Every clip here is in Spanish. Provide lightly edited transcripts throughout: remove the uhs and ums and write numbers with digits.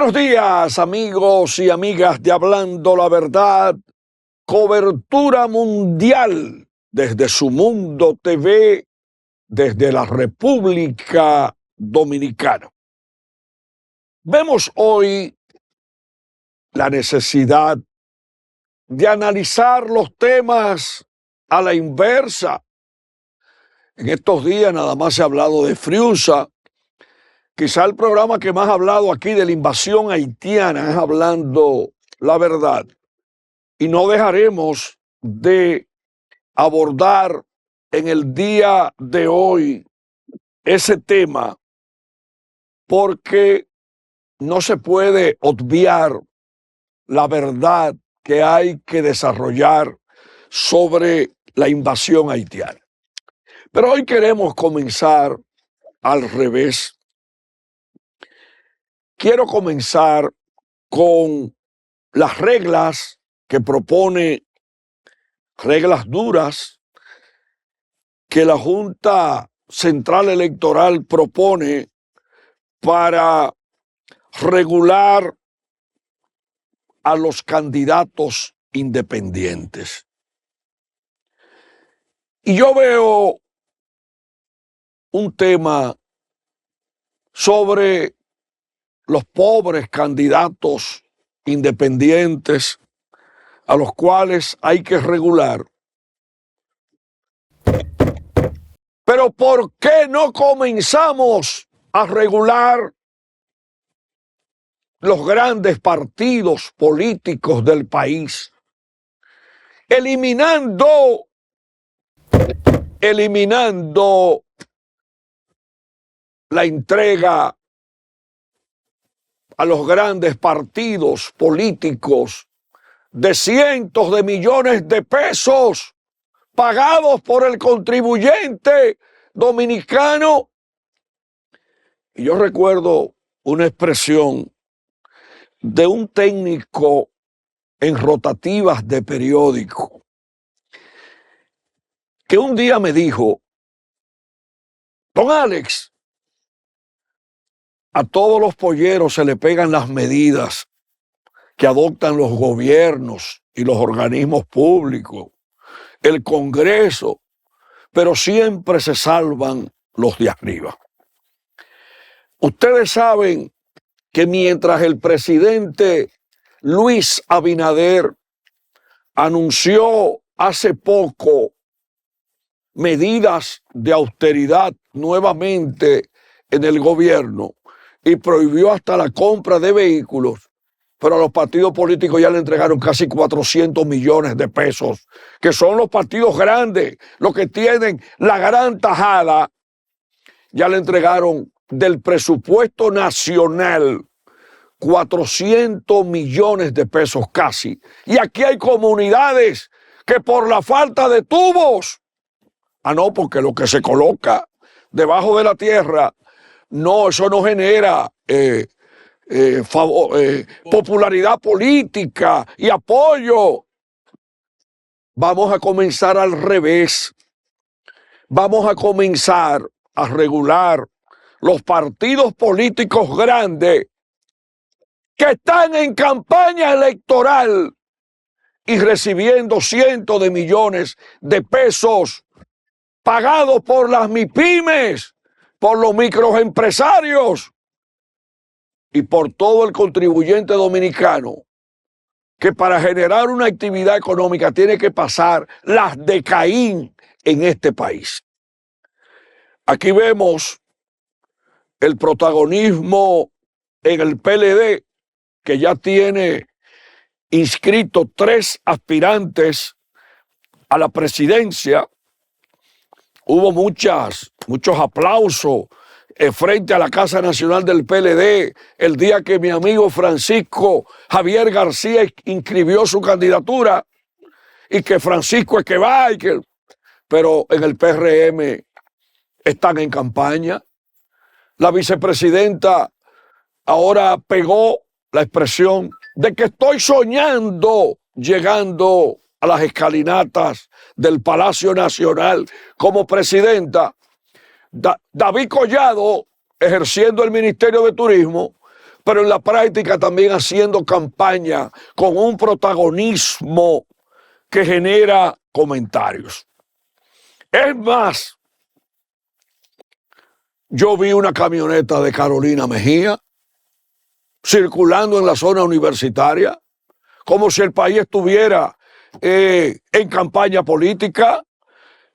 Buenos días, amigos y amigas de Hablando la Verdad, cobertura mundial desde Su Mundo TV, desde la República Dominicana. Vemos hoy la necesidad de analizar los temas a la inversa. En estos días nada más se ha hablado de Friusa. Quizá el programa que más ha hablado aquí de la invasión haitiana es Hablando la Verdad. Y no dejaremos de abordar en el día de hoy ese tema porque no se puede obviar la verdad que hay que desarrollar sobre la invasión haitiana. Pero hoy queremos comenzar al revés. Quiero comenzar con las reglas que propone, reglas duras, que la Junta Central Electoral propone para regular a los candidatos independientes. Y yo veo un tema sobre los pobres candidatos independientes a los cuales hay que regular. Pero ¿por qué no comenzamos a regular los grandes partidos políticos del país? Eliminando la entrega a los grandes partidos políticos de cientos de millones de pesos pagados por el contribuyente dominicano. Y yo recuerdo una expresión de un técnico en rotativas de periódico que un día me dijo: don Alex, a todos los polleros se le pegan las medidas que adoptan los gobiernos y los organismos públicos, el Congreso, pero siempre se salvan los de arriba. Ustedes saben que mientras el presidente Luis Abinader anunció hace poco medidas de austeridad nuevamente en el gobierno y prohibió hasta la compra de vehículos, pero a los partidos políticos ya le entregaron casi 400 millones de pesos, que son los partidos grandes, los que tienen la gran tajada. Ya le entregaron del presupuesto nacional 400 millones de pesos casi. Y aquí hay comunidades que por la falta de tubos, porque lo que se coloca debajo de la tierra, no, eso no genera popularidad política y apoyo. Vamos a comenzar al revés. Vamos a comenzar a regular los partidos políticos grandes que están en campaña electoral y recibiendo cientos de millones de pesos pagados por las MIPYMES, por los microempresarios y por todo el contribuyente dominicano, que para generar una actividad económica tiene que pasar las de Caín en este país. Aquí vemos el protagonismo en el PLD, que ya tiene inscritos 3 aspirantes a la presidencia. Hubo muchos aplausos frente a la Casa Nacional del PLD el día que mi amigo Francisco Javier García inscribió su candidatura, y que Francisco es que va, pero en el PRM están en campaña. La vicepresidenta ahora pegó la expresión de que estoy soñando llegando a las escalinatas del Palacio Nacional como presidenta. David Collado, ejerciendo el Ministerio de Turismo, pero en la práctica también haciendo campaña con un protagonismo que genera comentarios. Es más, yo vi una camioneta de Carolina Mejía circulando en la zona universitaria, como si el país estuviera en campaña política.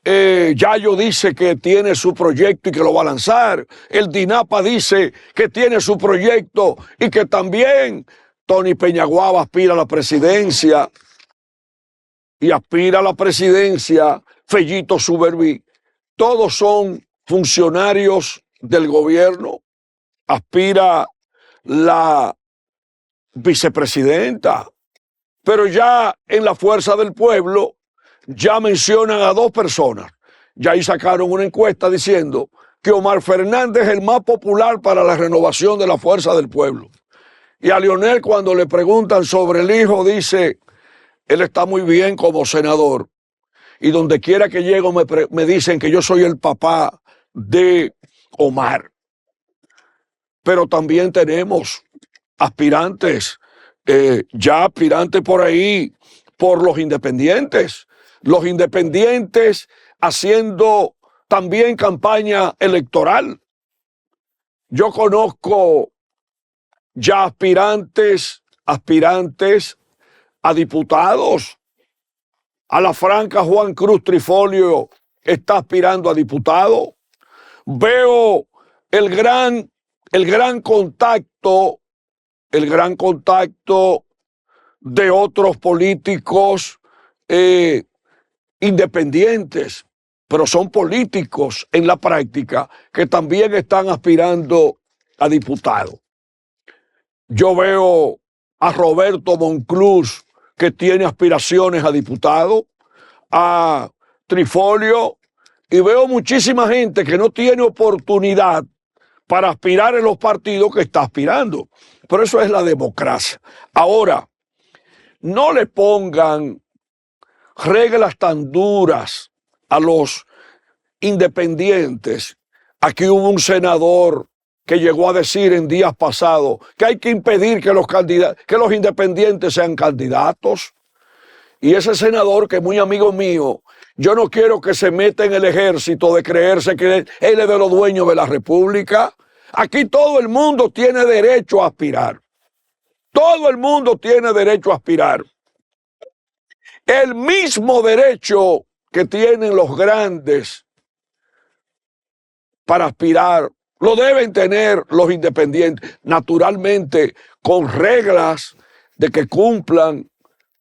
Yayo dice que tiene su proyecto y que lo va a lanzar. El DINAPA dice que tiene su proyecto y que también Tony Peñaguaba aspira a la presidencia. Y aspira a la presidencia Fellito Suberví. Todos son funcionarios del gobierno. Aspira la vicepresidenta. Pero ya en la Fuerza del Pueblo ya mencionan a dos personas. Ya ahí sacaron una encuesta diciendo que Omar Fernández es el más popular para la renovación de la Fuerza del Pueblo. Y a Leonel, cuando le preguntan sobre el hijo, dice, él está muy bien como senador. Y donde quiera que llego me dicen que yo soy el papá de Omar. Pero también tenemos aspirantes, ya aspirantes por ahí, por los independientes haciendo también campaña electoral. Yo conozco ya aspirantes a diputados. A la Franca Juan Cruz Trifolio está aspirando a diputado. Veo el gran contacto de otros políticos independientes, pero son políticos en la práctica que también están aspirando a diputado. Yo veo a Roberto Monclús, que tiene aspiraciones a diputado, a Trifolio, y veo muchísima gente que no tiene oportunidad para aspirar en los partidos que está aspirando. Pero eso es la democracia. Ahora, no le pongan reglas tan duras a los independientes. Aquí hubo un senador que llegó a decir en días pasados que hay que impedir que los independientes sean candidatos. Y ese senador, que es muy amigo mío, yo no quiero que se meta en el ejército de creerse que él es de los dueños de la República. Aquí todo el mundo tiene derecho a aspirar. Todo el mundo tiene derecho a aspirar. El mismo derecho que tienen los grandes para aspirar lo deben tener los independientes, naturalmente con reglas de que cumplan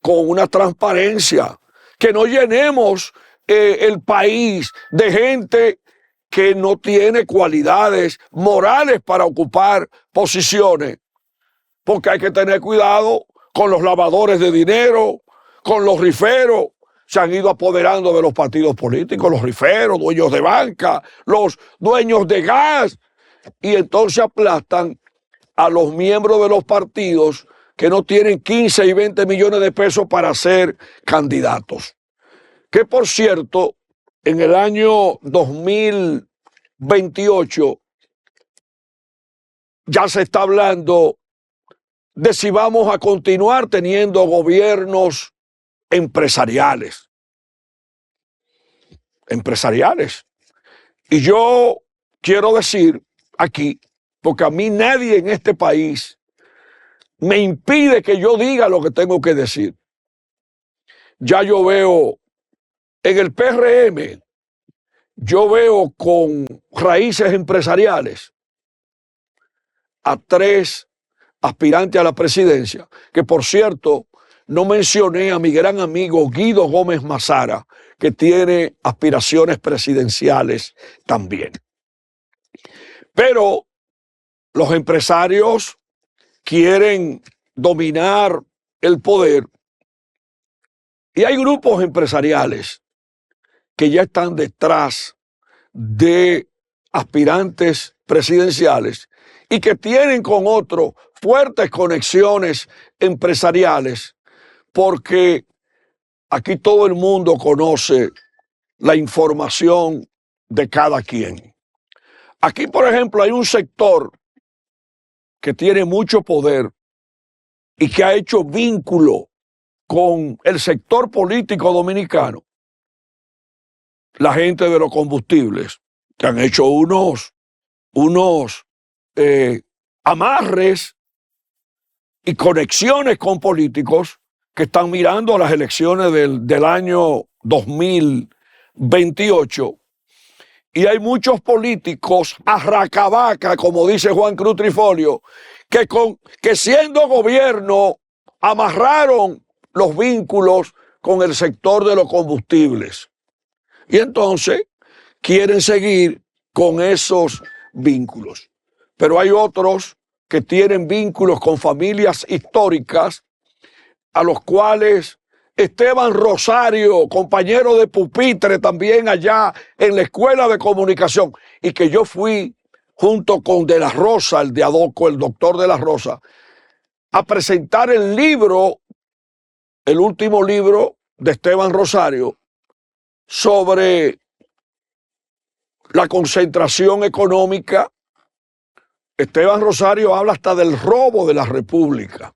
con una transparencia, que no llenemos el país de gente que no tiene cualidades morales para ocupar posiciones, porque hay que tener cuidado con los lavadores de dinero, con los riferos. Se han ido apoderando de los partidos políticos, los riferos, dueños de banca, los dueños de gas, y entonces aplastan a los miembros de los partidos que no tienen 15 y 20 millones de pesos para ser candidatos. Que por cierto, en el año 2028 ya se está hablando de si vamos a continuar teniendo gobiernos empresariales. Y yo quiero decir aquí, porque a mí nadie en este país me impide que yo diga lo que tengo que decir. Ya yo veo en el PRM, yo veo con raíces empresariales a 3 aspirantes a la presidencia, que por cierto, no mencioné a mi gran amigo Guido Gómez Mazara, que tiene aspiraciones presidenciales también. Pero los empresarios quieren dominar el poder y hay grupos empresariales que ya están detrás de aspirantes presidenciales y que tienen con otros fuertes conexiones empresariales, porque aquí todo el mundo conoce la información de cada quien. Aquí, por ejemplo, hay un sector que tiene mucho poder y que ha hecho vínculo con el sector político dominicano, la gente de los combustibles, que han hecho unos amarres y conexiones con políticos que están mirando a las elecciones del año 2028. Y hay muchos políticos arracabaca, como dice Juan Cruz Trifolio, que siendo gobierno amarraron los vínculos con el sector de los combustibles. Y entonces quieren seguir con esos vínculos. Pero hay otros que tienen vínculos con familias históricas, a los cuales Esteban Rosario, compañero de pupitre también allá en la Escuela de Comunicación, y que yo fui junto con De la Rosa, el de Adoco, el doctor De la Rosa, a presentar el libro, el último libro de Esteban Rosario, sobre la concentración económica. Esteban Rosario habla hasta del robo de la República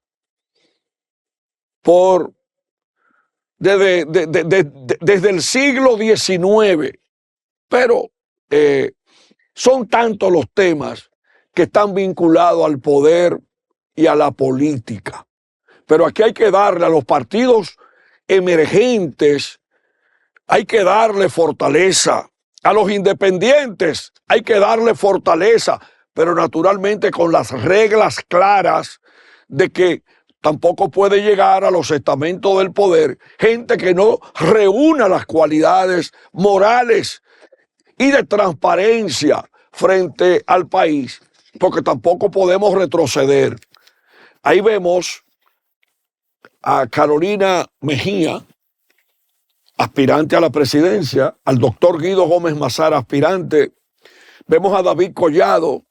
desde el siglo XIX, pero son tantos los temas que están vinculados al poder y a la política. Pero aquí hay que darle a los partidos emergentes, hay que darle fortaleza. A los independientes hay que darle fortaleza, pero naturalmente con las reglas claras de que tampoco puede llegar a los estamentos del poder gente que no reúna las cualidades morales y de transparencia frente al país, porque tampoco podemos retroceder. Ahí vemos a Carolina Mejía, aspirante a la presidencia, al doctor Guido Gómez Mazara, aspirante. Vemos a David Collado.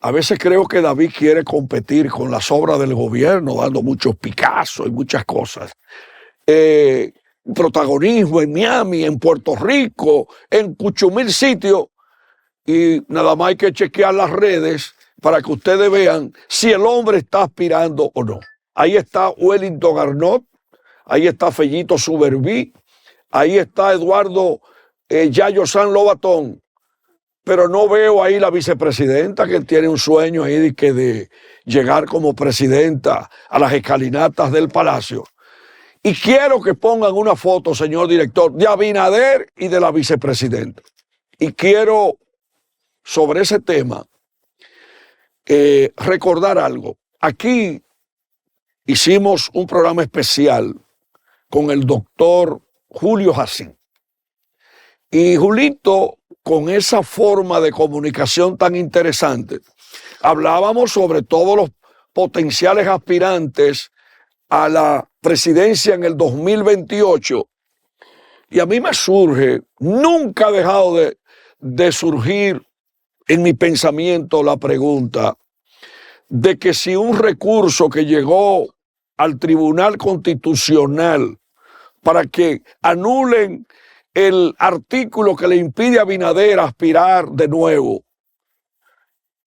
A veces creo que David quiere competir con las obras del gobierno, dando muchos Picasso y muchas cosas. Protagonismo en Miami, en Puerto Rico, en Cuchumil sitios. Y nada más hay que chequear las redes para que ustedes vean si el hombre está aspirando o no. Ahí está Wellington Arnott, ahí está Fellito Suberví, ahí está Eduardo Yayo San Lobatón, pero no veo ahí la vicepresidenta, que tiene un sueño ahí de llegar como presidenta a las escalinatas del Palacio. Y quiero que pongan una foto, señor director, de Abinader y de la vicepresidenta. Y quiero, sobre ese tema, recordar algo. Aquí hicimos un programa especial con el doctor Julio Jacín. Y Julito, con esa forma de comunicación tan interesante, hablábamos sobre todos los potenciales aspirantes a la presidencia en el 2028. Y a mí me surge, nunca ha dejado de surgir en mi pensamiento la pregunta de que si un recurso que llegó al Tribunal Constitucional para que anulen el artículo que le impide a Abinader aspirar de nuevo,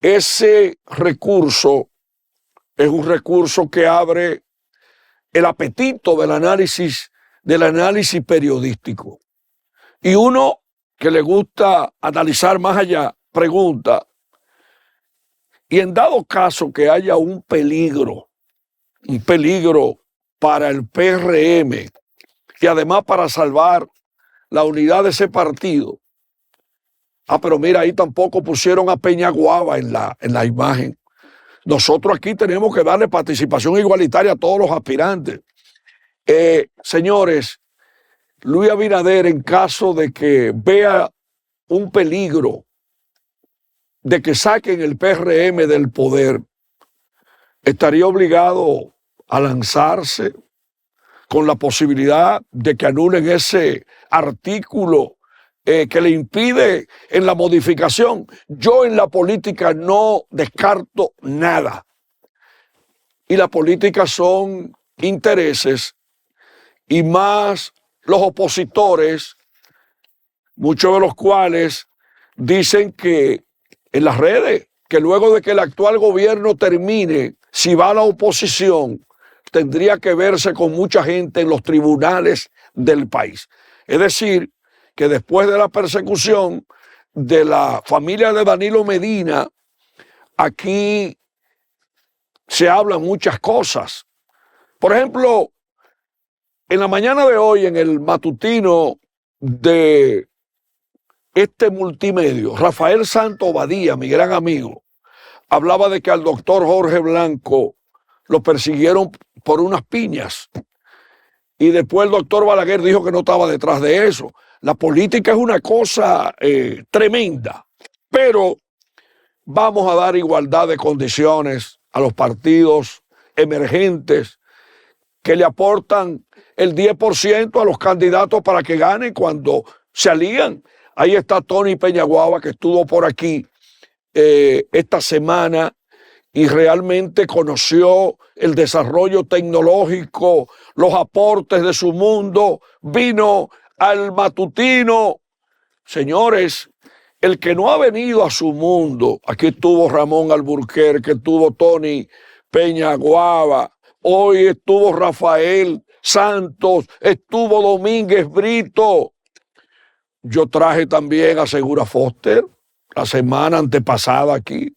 ese recurso es un recurso que abre el apetito del análisis periodístico. Y uno que le gusta analizar más allá, pregunta, y en dado caso que haya un peligro para el PRM, y además para salvar la unidad de ese partido. Pero mira, ahí tampoco pusieron a Peñaguaba en la imagen. Nosotros aquí tenemos que darle participación igualitaria a todos los aspirantes. Señores, Luis Abinader, en caso de que vea un peligro de que saquen el PRM del poder, estaría obligado a lanzarse con la posibilidad de que anulen ese artículo que le impide en la modificación. Yo en la política no descarto nada. Y la política son intereses, y más los opositores, muchos de los cuales dicen que en las redes que luego de que el actual gobierno termine, si va a la oposición, tendría que verse con mucha gente en los tribunales del país. Es decir, que después de la persecución de la familia de Danilo Medina, aquí se hablan muchas cosas. Por ejemplo, en la mañana de hoy, en el matutino de este multimedio, Rafael Santo Badía, mi gran amigo, hablaba de que al doctor Jorge Blanco lo persiguieron por unas piñas. Y después el doctor Balaguer dijo que no estaba detrás de eso. La política es una cosa tremenda, pero vamos a dar igualdad de condiciones a los partidos emergentes que le aportan el 10% a los candidatos para que ganen cuando se alían. Ahí está Tony Peñaguaba, que estuvo por aquí esta semana y realmente conoció el desarrollo tecnológico, los aportes de su mundo, vino al matutino. Señores, el que no ha venido a su mundo, aquí estuvo Ramón Alburquerque, estuvo Tony Peñaguaba, hoy estuvo Rafael Santos, estuvo Domínguez Brito. Yo traje también a Segura Foster la semana antepasada aquí.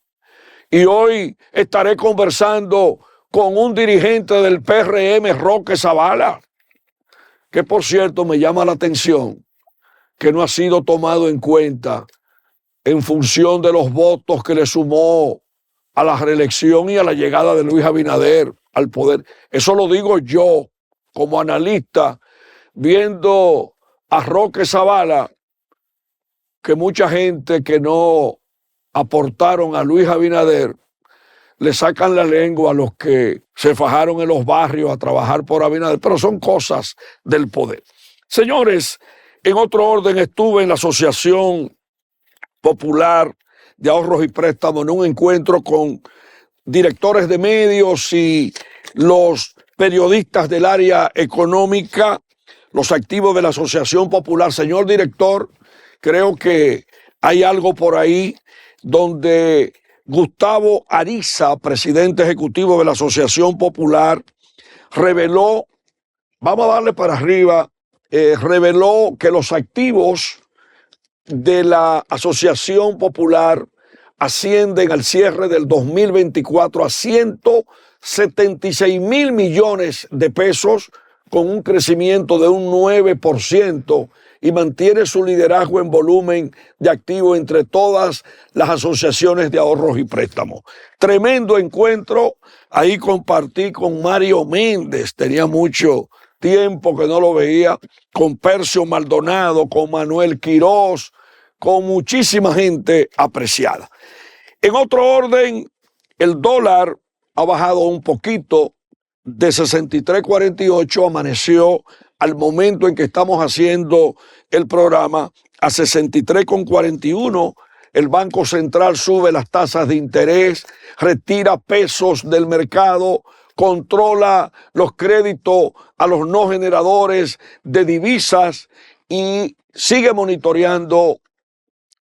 Y hoy estaré conversando con un dirigente del PRM, Roque Zavala, que por cierto me llama la atención que no ha sido tomado en cuenta en función de los votos que le sumó a la reelección y a la llegada de Luis Abinader al poder. Eso lo digo yo como analista, viendo a Roque Zavala, que mucha gente que no aportaron a Luis Abinader le sacan la lengua a los que se fajaron en los barrios a trabajar por Abinader, pero son cosas del poder. Señores, en otro orden, estuve en la Asociación Popular de Ahorros y Préstamos en un encuentro con directores de medios y los periodistas del área económica, los activos de la Asociación Popular. Señor director, creo que hay algo por ahí donde Gustavo Ariza, presidente ejecutivo de la Asociación Popular, reveló, vamos a darle para arriba, reveló que los activos de la Asociación Popular ascienden al cierre del 2024 a 176 mil millones de pesos, con un crecimiento de un 9%, y mantiene su liderazgo en volumen de activos entre todas las asociaciones de ahorros y préstamos. Tremendo encuentro. Ahí compartí con Mario Méndez, tenía mucho tiempo que no lo veía, con Percio Maldonado, con Manuel Quirós, con muchísima gente apreciada. En otro orden, el dólar ha bajado un poquito de 63.48, amaneció al momento en que estamos haciendo el programa a 63.41. El Banco Central sube las tasas de interés, retira pesos del mercado, controla los créditos a los no generadores de divisas y sigue monitoreando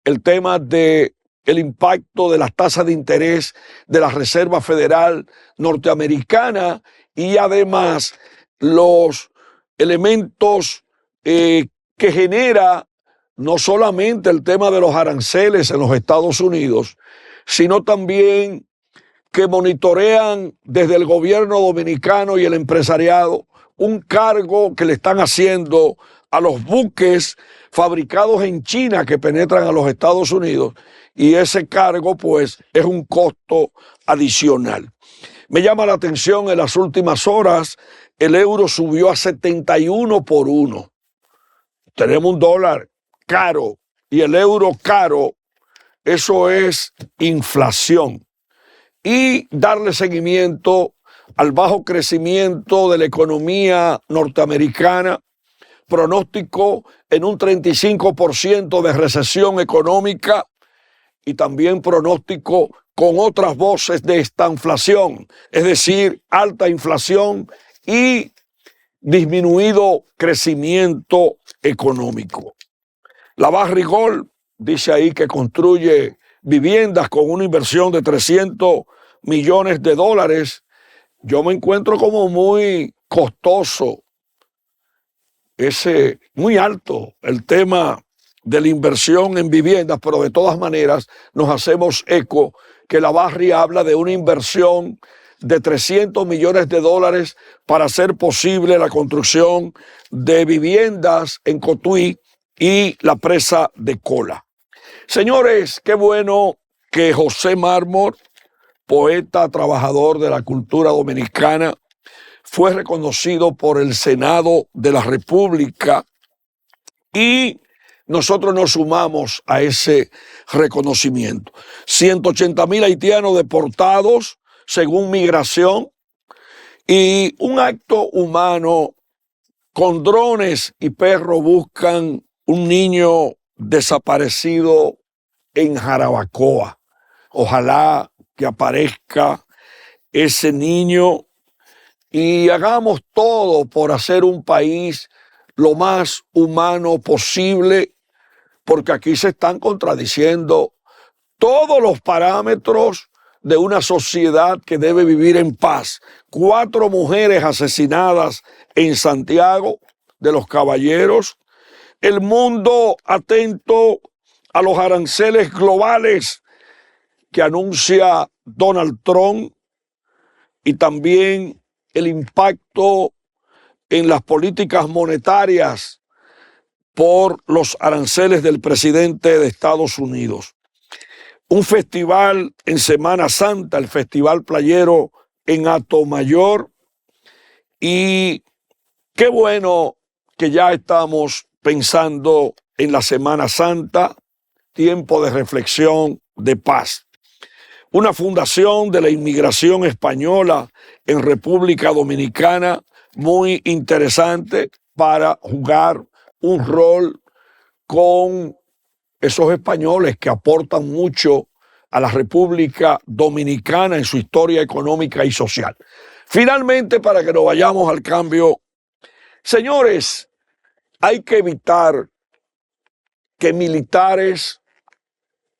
el tema de el impacto de las tasas de interés de la Reserva Federal norteamericana y además los elementos que genera no solamente el tema de los aranceles en los Estados Unidos, sino también que monitorean desde el gobierno dominicano y el empresariado un cargo que le están haciendo a los buques fabricados en China que penetran a los Estados Unidos, y ese cargo pues es un costo adicional. Me llama la atención, en las últimas horas el euro subió a 71 por 1. Tenemos un dólar caro y el euro caro, eso es inflación. Y darle seguimiento al bajo crecimiento de la economía norteamericana, pronóstico en un 35% de recesión económica y también pronóstico con otras voces de estanflación, es decir, alta inflación y disminuido crecimiento económico. La Barrigol dice ahí que construye viviendas con una inversión de 300 millones de dólares, yo me encuentro como muy costoso, muy alto el tema de la inversión en viviendas, pero de todas maneras nos hacemos eco que la Barri habla de una inversión de 300 millones de dólares para hacer posible la construcción de viviendas en Cotuí y la presa de Cola. Señores, qué bueno que José Mármol, poeta, trabajador de la cultura dominicana, fue reconocido por el Senado de la República y nosotros nos sumamos a ese reconocimiento. 180,000 haitianos deportados según Migración y un acto humano con drones y perros buscan un niño desaparecido en Jarabacoa. Ojalá que aparezca ese niño y hagamos todo por hacer un país lo más humano posible, porque aquí se están contradiciendo todos los parámetros de una sociedad que debe vivir en paz. 4 mujeres asesinadas en Santiago de los Caballeros. El mundo atento a los aranceles globales que anuncia Donald Trump y también el impacto en las políticas monetarias por los aranceles del presidente de Estados Unidos. Un festival en Semana Santa, el Festival Playero en Atomayor, y qué bueno que ya estamos pensando en la Semana Santa, tiempo de reflexión, de paz. Una fundación de la inmigración española en República Dominicana muy interesante para jugar un rol con esos españoles que aportan mucho a la República Dominicana en su historia económica y social. Finalmente, para que nos vayamos al cambio, señores, hay que evitar que militares,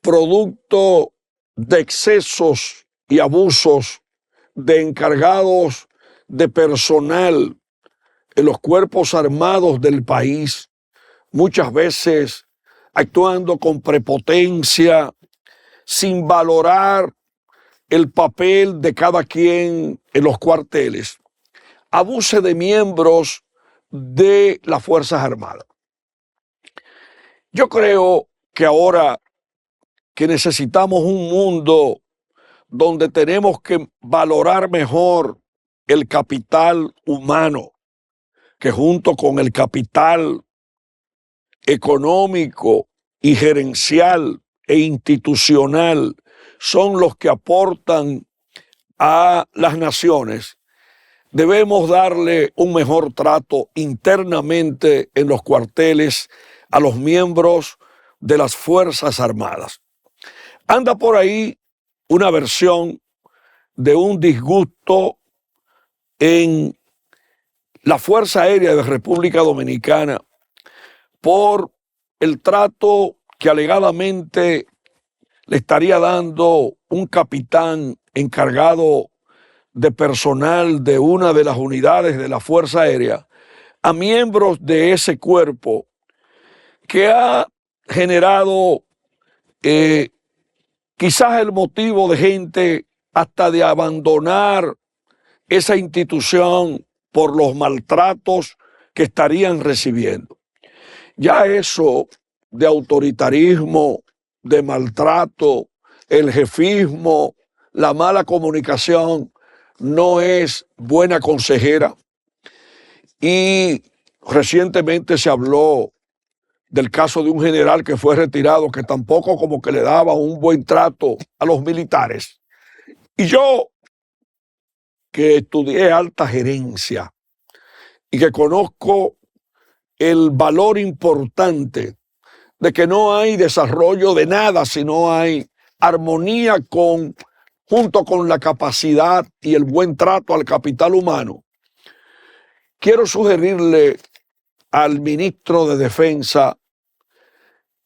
producto de excesos y abusos de encargados de personal en los cuerpos armados del país, muchas veces actuando con prepotencia, sin valorar el papel de cada quien en los cuarteles, abuse de miembros de las Fuerzas Armadas. Yo creo que ahora que necesitamos un mundo donde tenemos que valorar mejor el capital humano, que junto con el capital económico y gerencial e institucional son los que aportan a las naciones, debemos darle un mejor trato internamente en los cuarteles a los miembros de las Fuerzas Armadas. Anda por ahí una versión de un disgusto en la Fuerza Aérea de República Dominicana por el trato que alegadamente le estaría dando un capitán encargado de personal de una de las unidades de la Fuerza Aérea a miembros de ese cuerpo, que ha generado quizás el motivo de gente hasta de abandonar esa institución por los maltratos que estarían recibiendo. Ya eso de autoritarismo, de maltrato, el jefismo, la mala comunicación, no es buena consejera. Y recientemente se habló del caso de un general que fue retirado, que tampoco como que le daba un buen trato a los militares. Y yo, que estudié alta gerencia y que conozco el valor importante de que no hay desarrollo de nada si no hay armonía junto con la capacidad y el buen trato al capital humano, quiero sugerirle al ministro de Defensa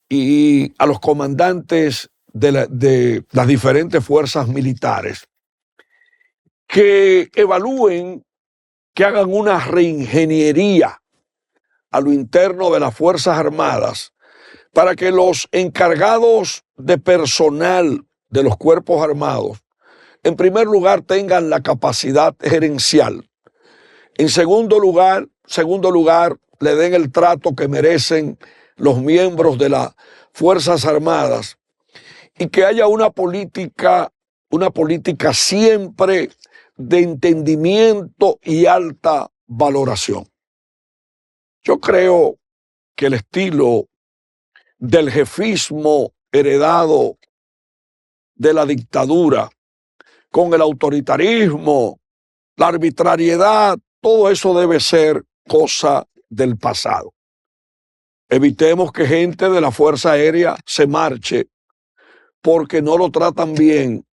y a los comandantes de las diferentes fuerzas militares que evalúen, que hagan una reingeniería a lo interno de las Fuerzas Armadas para que los encargados de personal de los cuerpos armados, en primer lugar, tengan la capacidad gerencial. En segundo lugar, le den el trato que merecen los miembros de las Fuerzas Armadas y que haya una política siempre de entendimiento y alta valoración. Yo creo que el estilo del jefismo heredado de la dictadura, con el autoritarismo, la arbitrariedad, todo eso debe ser cosa del pasado. Evitemos que gente de la Fuerza Aérea se marche porque no lo tratan bien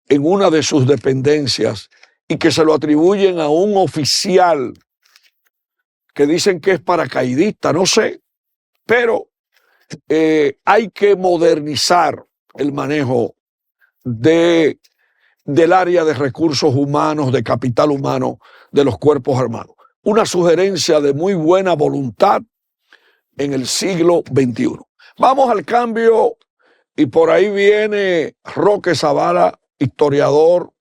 en una de sus dependencias y que se lo atribuyen a un oficial que dicen que es paracaidista, no sé, pero hay que modernizar el manejo del área de recursos humanos, de capital humano de los cuerpos armados. Una sugerencia de muy buena voluntad en el siglo XXI. Vamos al cambio y por ahí viene Roque Zavala, historiador,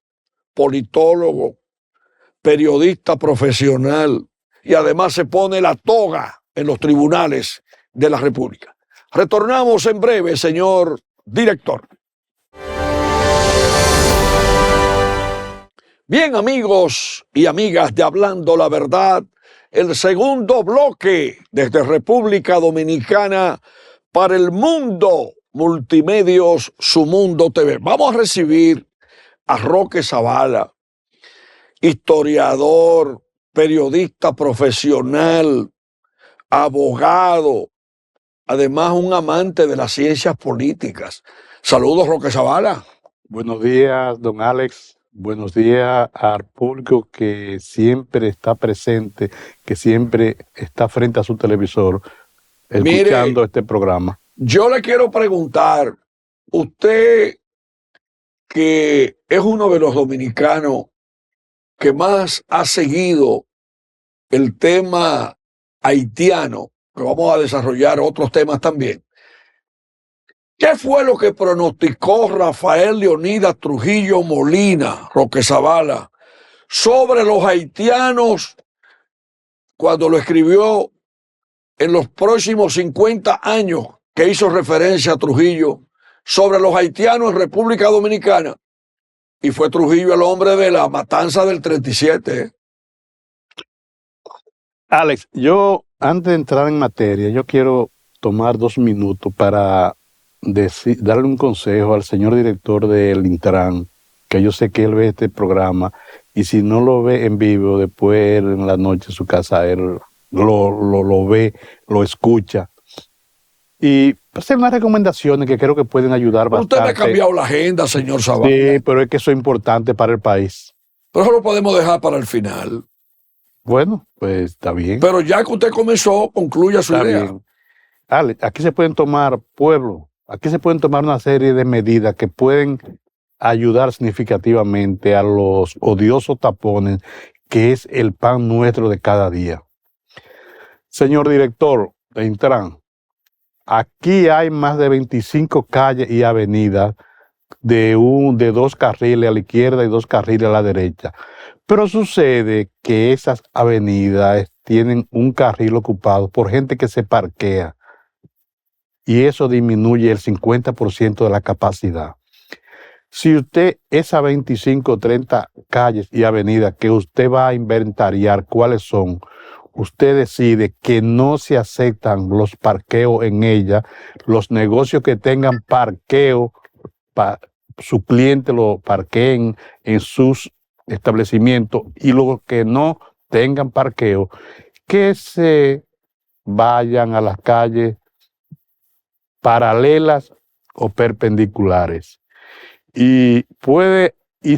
politólogo, periodista profesional y además se pone la toga en los tribunales de la República. Retornamos en breve, señor director. Bien, amigos y amigas de Hablando la Verdad, el segundo bloque desde República Dominicana para el mundo, Multimedios, Su Mundo TV. Vamos a recibir a Roque Zavala, historiador, periodista profesional, abogado, además un amante de las ciencias políticas. Saludos, Roque Zavala. Buenos días, don Alex. Buenos días al público que siempre está presente, que siempre está frente a su televisor, escuchando este programa. Yo le quiero preguntar, usted que es uno de los dominicanos que más ha seguido el tema haitiano, que vamos a desarrollar otros temas también. ¿Qué fue lo que pronosticó Rafael Leonidas Trujillo Molina, Roque Zavala, sobre los haitianos cuando lo escribió en los próximos 50 años que hizo referencia a Trujillo sobre los haitianos en República Dominicana? Y fue Trujillo el hombre de la matanza del 37. Alex, yo antes de entrar en materia, yo quiero tomar 2 minutos para darle un consejo al señor director del Intran, que yo sé que él ve este programa, y si no lo ve en vivo, después en la noche en su casa, él lo ve, lo escucha. Y hacer unas recomendaciones que creo que pueden ayudar bastante. Usted me ha cambiado la agenda, señor Zavala. Sí, pero es que eso es importante para el país. Pero eso lo podemos dejar para el final. Bueno, pues está bien. Pero ya que usted comenzó, concluya su idea. Bien. Alex, aquí se pueden tomar, aquí se pueden tomar una serie de medidas que pueden ayudar significativamente a los odiosos tapones que es el pan nuestro de cada día. Señor director de Intran, aquí hay más de 25 calles y avenidas de 2 carriles a la izquierda y 2 carriles a la derecha. Pero sucede que esas avenidas tienen un carril ocupado por gente que se parquea y eso disminuye el 50% de la capacidad. Si usted, esas 25 o 30 calles y avenidas que usted va a inventariar cuáles son, usted decide que no se aceptan los parqueos en ella, los negocios que tengan parqueo, su cliente lo parqueen en sus establecimientos y los que no tengan parqueo, que se vayan a las calles paralelas o perpendiculares. Y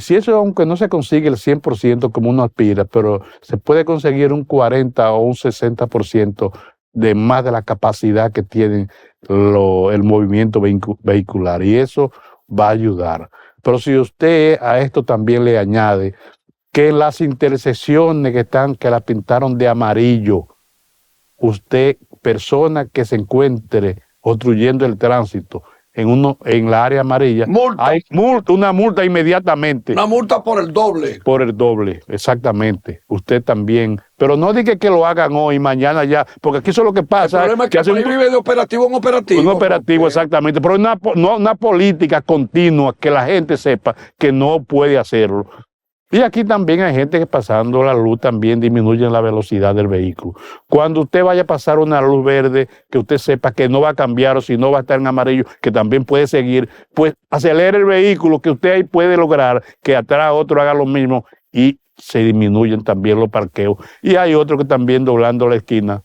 si eso, aunque no se consigue el 100% como uno aspira, pero se puede conseguir un 40 o un 60% de más de la capacidad que tienen el movimiento vehicular, y eso va a ayudar. Pero si usted a esto también le añade que las intersecciones que las pintaron de amarillo, usted, persona que se encuentre obstruyendo el tránsito en la área amarilla, Multa. hay una multa inmediatamente. Una multa por el doble. Por el doble, exactamente. Usted también. Pero no diga que lo hagan hoy, mañana ya, porque aquí eso es lo que pasa. El problema es que hace vive de operativo en operativo. un operativo, exactamente. Pero una política continua que la gente sepa que no puede hacerlo. Y aquí también hay gente que pasando la luz también disminuye la velocidad del vehículo. Cuando usted vaya a pasar una luz verde, que usted sepa que no va a cambiar o si no va a estar en amarillo, que también puede seguir, pues acelere el vehículo, que usted ahí puede lograr que atrás otro haga lo mismo y se disminuyen también los parqueos. Y hay otros que también doblando la esquina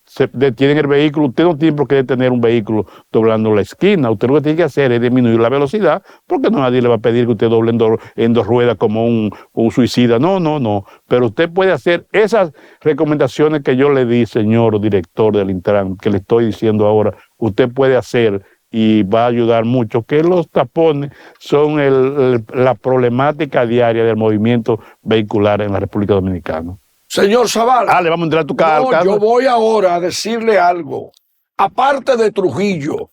se detienen el vehículo. Usted no tiene por qué detener un vehículo doblando la esquina. Usted lo que tiene que hacer es disminuir la velocidad, porque nadie le va a pedir que usted doble en dos ruedas como un suicida. No. Pero usted puede hacer esas recomendaciones que yo le di, señor director del Intran, que le estoy diciendo ahora. Usted puede hacer y va a ayudar mucho, que los tapones son la problemática diaria del movimiento vehicular en la República Dominicana. Señor Zavala. Le vamos a entrar a tu casa. No, yo voy ahora a decirle algo. Aparte de Trujillo,